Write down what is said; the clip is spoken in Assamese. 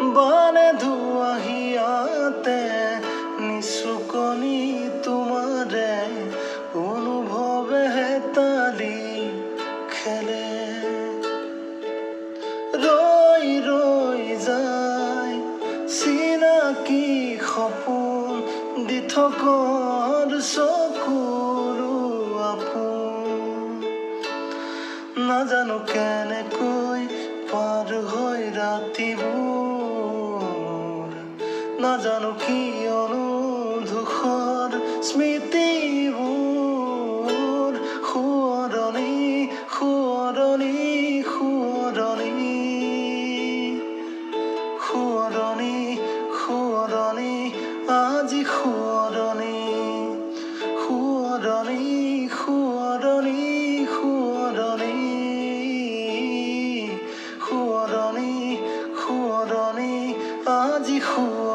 বানে ধুৱাহিয়াতে নিচুকনি তোমাৰে অনুভৱে হেতালি খেলে ৰৈ ৰৈ যায় চিনাকি সপোন দি থকৰ চকুৰো আপোন নাজানো কেনেকৈ পাৰ হৈ ৰাতিবোৰ নাজানো কিয়নো ধূসৰ স্মৃতিবোৰ সোঁৱৰণি সোঁৱৰণি সোঁৱৰণি সোঁৱৰণি সোঁৱৰণি আজি সোঁৱৰণি সোঁৱৰণি সোঁৱৰণি সোঁৱৰণি সোঁৱৰণি সোঁৱৰণি আজি সোঁৱৰণি